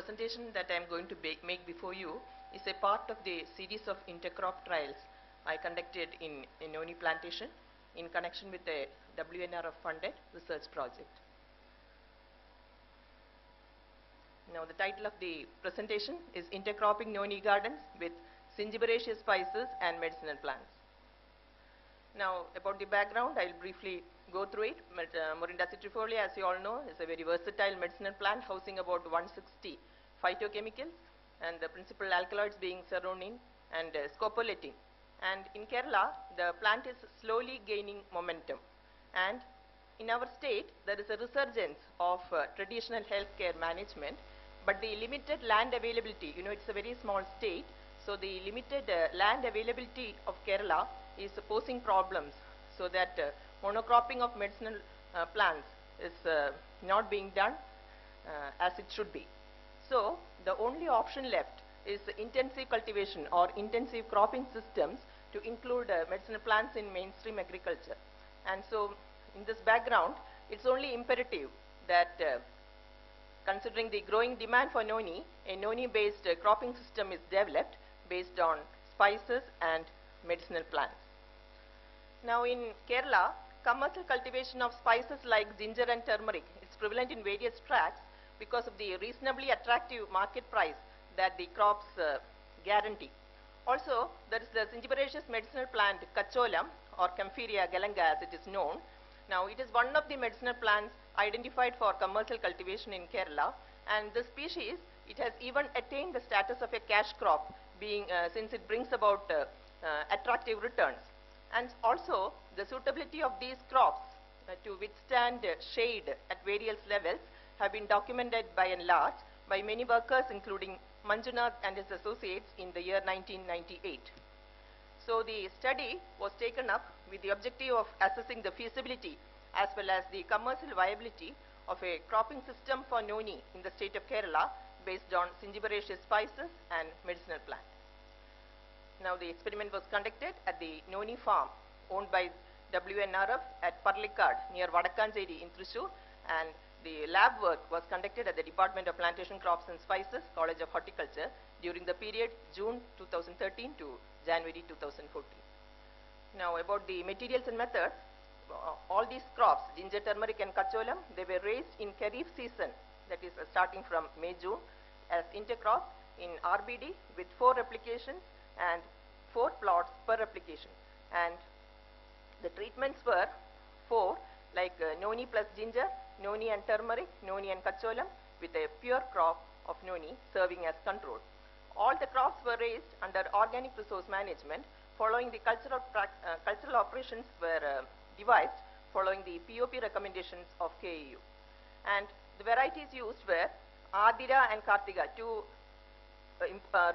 presentation that I am going to make before you is a part of the series of intercrop trials I conducted in Noni plantation in connection with a WNRF funded research project. Now the title of the presentation is Intercropping Noni Gardens with Zingiberaceous Spices and Medicinal Plants. Now about the background, I will briefly go through it. Morinda citrifolia, as you all know, is a very versatile medicinal plant housing about 160 phytochemicals, and the principal alkaloids being ceronin and scopolamine. And in Kerala, the plant is slowly gaining momentum. And in our state, there is a resurgence of traditional healthcare management, but the limited land availability, it's a very small state, so the limited land availability of Kerala is posing problems, so that monocropping of medicinal plants is not being done as it should be. So the only option left is intensive cultivation or intensive cropping systems to include medicinal plants in mainstream agriculture. And so in this background, it's only imperative that considering the growing demand for noni, a noni-based cropping system is developed based on spices and medicinal plants. Now in Kerala, commercial cultivation of spices like ginger and turmeric is prevalent in various tracts because of the reasonably attractive market price that the crops guarantee. Also, there is the zingiberaceous medicinal plant Kacholam or Kaempferia galanga as it is known. Now it is one of the medicinal plants identified for commercial cultivation in Kerala, and this species, it has even attained the status of a cash crop being since it brings about attractive returns. And also the suitability of these crops to withstand shade at various levels have been documented by and large by many workers including Manjunath and his associates in the year 1998. So the study was taken up with the objective of assessing the feasibility as well as the commercial viability of a cropping system for noni in the state of Kerala based on zingiberaceous spices and medicinal plants. Now the experiment was conducted at the noni farm owned by WNRF at Parlikad near Vadakkancheri in Thrissur, and the lab work was conducted at the Department of Plantation Crops and Spices, College of Horticulture during the period June 2013 to January 2014. Now about the materials and methods, all these crops, ginger, turmeric and kacholam, they were raised in Kharif season, that is starting from May-June, as intercrops in RBD with 4 replications and 4 plots per replication. And the treatments were 4, like noni plus ginger, noni and turmeric, noni and kacholam, with a pure crop of noni serving as control. All the crops were raised under organic resource management following the cultural operations were devised following the POP recommendations of KAU. And the varieties used were Adira and Kartika, 2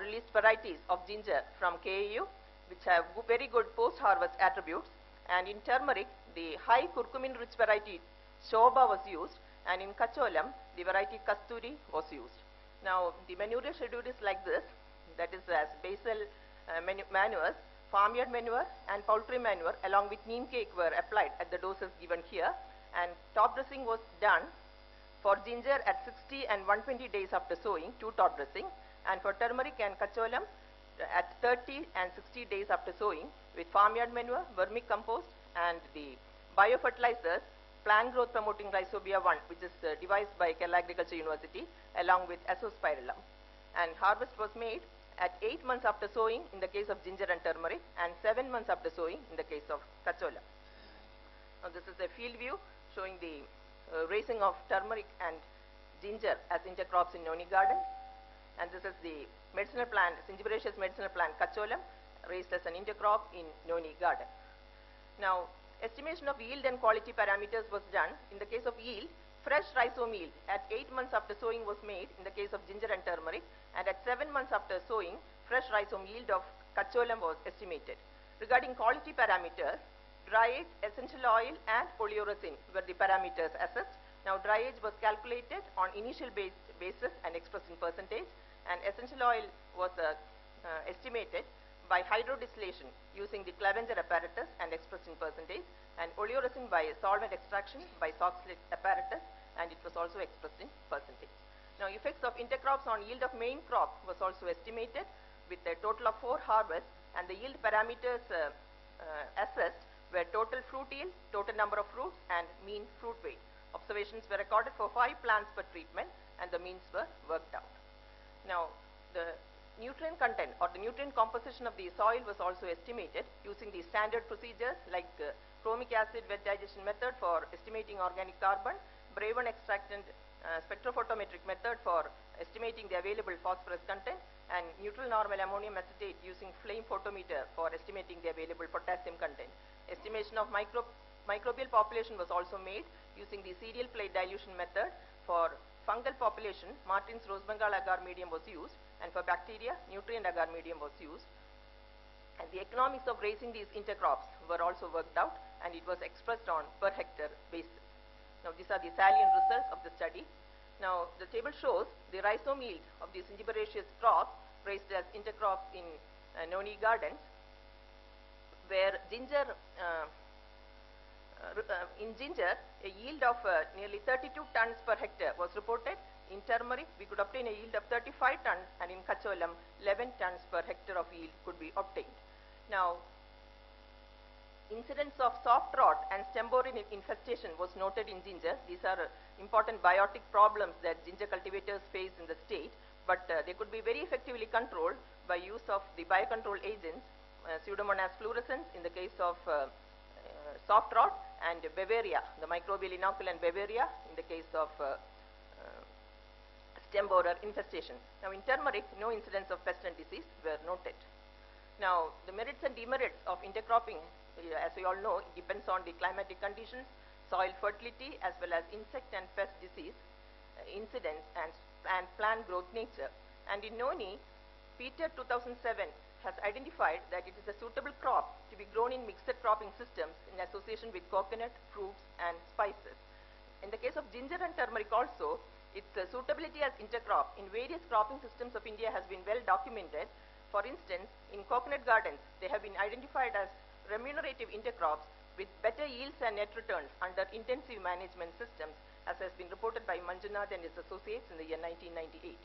released varieties of ginger from KAU, which have very good post-harvest attributes. And in turmeric, the high curcumin-rich variety Shobha was used, and in Kacholam, the variety Kasturi was used. Now, the manure schedule is like this, that is as basal manures, farmyard manure and poultry manure along with neem cake were applied at the doses given here, and top dressing was done for ginger at 60 and 120 days after sowing, 2 top dressing, and for turmeric and kacholam at 30 and 60 days after sowing with farmyard manure, vermicompost and the biofertilizers, plant growth promoting rhizobia 1, which is devised by Kerala Agriculture University along with azospirillum. And harvest was made at 8 months after sowing in the case of ginger and turmeric and 7 months after sowing in the case of kacholam. Now this is a field view showing the raising of turmeric and ginger as intercrops in noni garden. And this is the medicinal plant, zingiberaceous medicinal plant Kacholam, raised as an intercrop in noni garden. Now, estimation of yield and quality parameters was done. In the case of yield, fresh rhizome yield at 8 months after sowing was made in the case of ginger and turmeric, and at 7 months after sowing, fresh rhizome yield of Kacholam was estimated. Regarding quality parameters, dry age, essential oil and oleoresin were the parameters assessed. Now, dry age was calculated on initial basis and expressed in percentage, and essential oil was estimated by hydrodistillation using the Clevenger apparatus and expressed in percentage, and oleoresin by solvent extraction by Soxhlet apparatus, and it was also expressed in percentage. Now, effects of intercrops on yield of main crop was also estimated with a total of 4 harvests, and the yield parameters assessed were total fruit yield, total number of fruits, and mean fruit weight. Observations were recorded for 5 plants per treatment, and the means were worked out. Now, the nutrient content or the nutrient composition of the soil was also estimated using the standard procedures like chromic acid wet digestion method for estimating organic carbon, Bravin extractant spectrophotometric method for estimating the available phosphorus content, and neutral normal ammonium acetate using flame photometer for estimating the available potassium content. Estimation of microbial population was also made using the cereal plate dilution method. For fungal population, Martin's rose Bengal agar medium was used, and for bacteria, nutrient agar medium was used. And the economics of raising these intercrops were also worked out, and it was expressed on per hectare basis. Now, these are the salient results of the study. Now, the table shows the rhizome yield of the zingiberaceous crops raised as intercrops in Noni gardens, where ginger, in ginger, a yield of nearly 32 tons per hectare was reported. In turmeric, we could obtain a yield of 35 tons, and in Kacholam, 11 tons per hectare of yield could be obtained. Now, incidence of soft rot and stem borer infestation was noted in ginger. These are important biotic problems that ginger cultivators face in the state, but they could be very effectively controlled by use of the biocontrol agents, Pseudomonas fluorescens in the case of soft rot, and Beauveria, the microbial inoculant Beauveria in the case of stem borer infestation. Now, in turmeric, no incidence of pest and disease were noted. Now, the merits and demerits of intercropping, as we all know, it depends on the climatic conditions, soil fertility, as well as insect and pest disease incidence and plant growth nature. And in Noni, Peter 2007 has identified that it is a suitable crop to be grown in mixed cropping systems in association with coconut, fruits, and spices. In the case of ginger and turmeric also, its suitability as intercrop in various cropping systems of India has been well documented. For instance, in coconut gardens, they have been identified as remunerative intercrops with better yields and net returns under intensive management systems, as has been reported by Manjunath and his associates in the year 1998.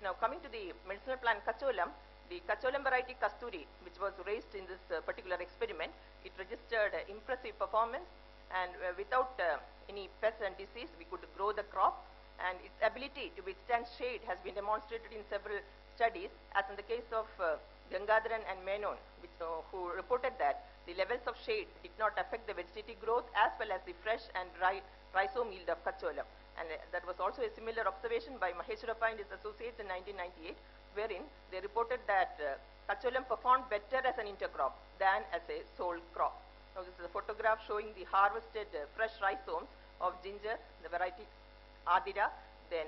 Now, coming to the medicinal plant Kacholam, the Kacholam variety Kasturi, which was raised in this particular experiment, it registered impressive performance, and without any pests and disease, we could grow the crop, and its ability to withstand shade has been demonstrated in several studies, as in the case of Gangadharan and Menon, who reported that the levels of shade did not affect the vegetative growth as well as the fresh and dry rhizome yield of Kacholam. And that was also a similar observation by Maheshwarappa and his associates in 1998, wherein they reported that Kacholam performed better as an intercrop than as a sole crop. Now, this is a photograph showing the harvested fresh rhizomes of ginger, the variety Adira, then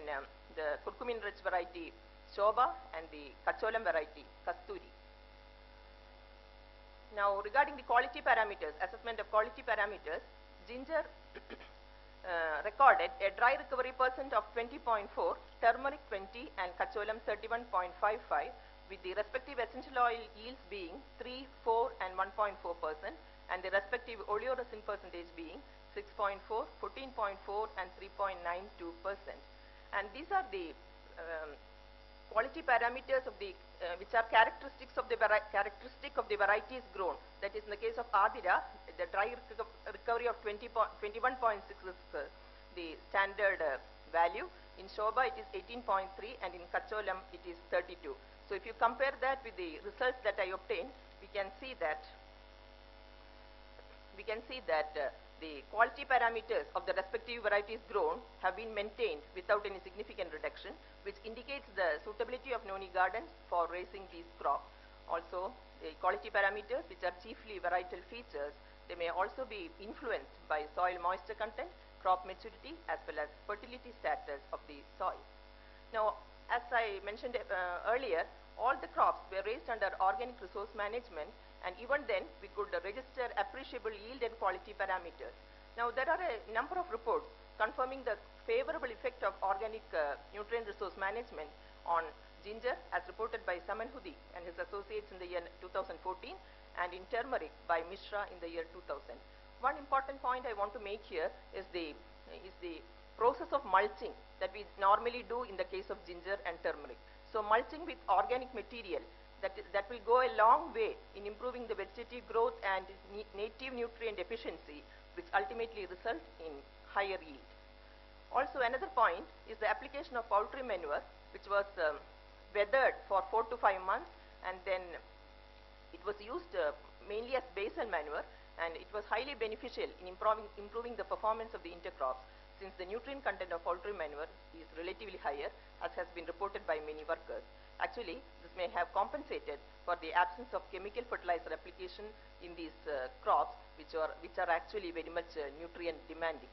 the curcumin-rich variety Shobha, and the Kacholam variety Kasturi. Now, regarding the quality parameters, assessment of quality parameters, ginger recorded a dry recovery percent of 20.4, turmeric 20, and Kacholam 31.55, with the respective essential oil yields being 3, 4, and 1.4%, and the respective oleoresin percentage being 6.4, 14.4, and 3.92%. And these are the quality parameters of the which are characteristics of the varieties grown. That is, in the case of Adira, the dry recovery of 21.6 is the standard value. In Shobha, it is 18.3, and in Kacholam, it is 32. So, if you compare that with the results that I obtained, we can see that the quality parameters of the respective varieties grown have been maintained without any significant reduction, which indicates the suitability of Noni gardens for raising these crops. Also, the quality parameters, which are chiefly varietal features, they may also be influenced by soil moisture content, crop maturity, as well as fertility status of the soil. Now, as I mentioned earlier, all the crops were raised under organic resource management, and even then we could register appreciable yield and quality parameters. Now, there are a number of reports confirming the favorable effect of organic nutrient resource management on ginger, as reported by Samanhudi and his associates in the year 2014, and in turmeric by Mishra in the year 2000. One important point I want to make here is the process of mulching that we normally do in the case of ginger and turmeric. So mulching with organic material that will go a long way in improving the vegetative growth and native nutrient efficiency, which ultimately result in higher yield. Also, another point is the application of poultry manure, which was weathered for 4 to 5 months, and then it was used mainly as basal manure, and it was highly beneficial in improving the performance of the intercrops, since the nutrient content of poultry manure is relatively higher, as has been reported by many workers. Actually, this may have compensated for the absence of chemical fertilizer application in these crops, which are actually very much nutrient demanding.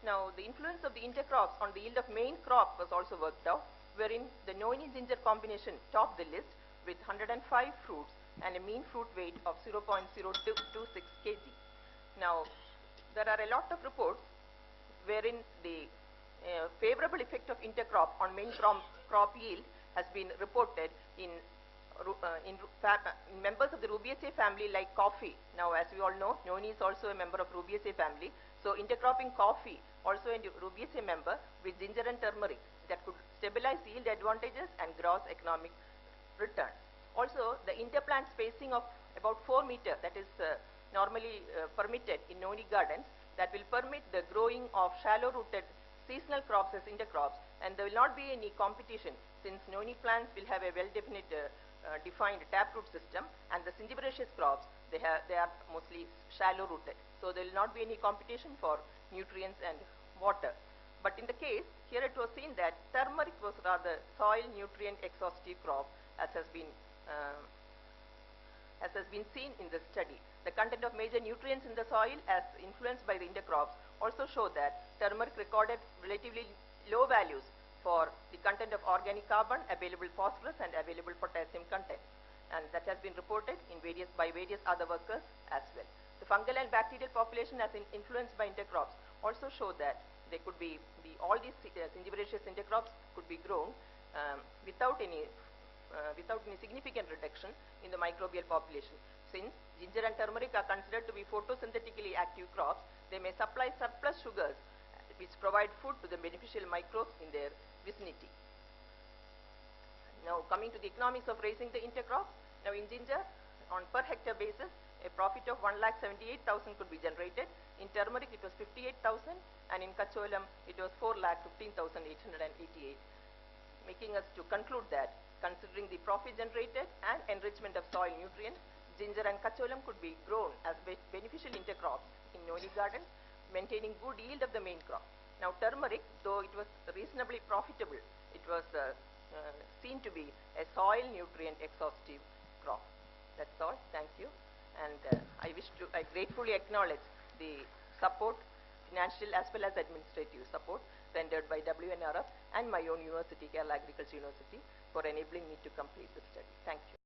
Now, the influence of the intercrops on the yield of main crop was also worked out, wherein the Noini-ginger combination topped the list with 105 fruits and a mean fruit weight of 0.0226 kg. Now, there are a lot of reports wherein the favorable effect of intercrop on main crop yield has been reported in members of the Rubiaceae family like coffee. Now, as we all know, Noni is also a member of Rubiaceae family. So, intercropping coffee, also a Rubiaceae member with ginger and turmeric, that could stabilize yield advantages and gross economic return. Also, the interplant spacing of about 4 meters, that is normally permitted in Noni gardens, that will permit the growing of shallow-rooted seasonal crops as intercrops, and there will not be any competition, since Noni plants will have a well-defined defined taproot system, and the cingiberaceous crops, they are mostly shallow-rooted. So there will not be any competition for nutrients and water. But in the case, here it was seen that turmeric was rather soil nutrient exhaustive crop, as has been seen in the study. The content of major nutrients in the soil, as influenced by the intercrops, also show that turmeric recorded relatively low values for the content of organic carbon, available phosphorus, and available potassium content. And that has been reported by various other workers as well. The fungal and bacterial population, as influenced by intercrops, also show that they could be all these cingiberaceous intercrops could be grown without any significant reduction in the microbial population. Since ginger and turmeric are considered to be photosynthetically active crops, they may supply surplus sugars which provide food to the beneficial microbes in their vicinity. Now, coming to the economics of raising the intercrop. Now, in ginger, on per hectare basis, a profit of 1,78,000 could be generated. In turmeric, it was 58,000, and in kacholam, it was 4,15,888, making us to conclude that, considering the profit generated and enrichment of soil nutrients, ginger and kacholam could be grown as beneficial intercrops in Noni gardens, maintaining good yield of the main crop. Now, turmeric, though it was reasonably profitable, it was seen to be a soil nutrient exhaustive crop. That's all. Thank you. And I gratefully acknowledge the support, financial as well as administrative support rendered by WNRF and my own university, Kerala Agriculture University, for enabling me to complete the study. Thank you.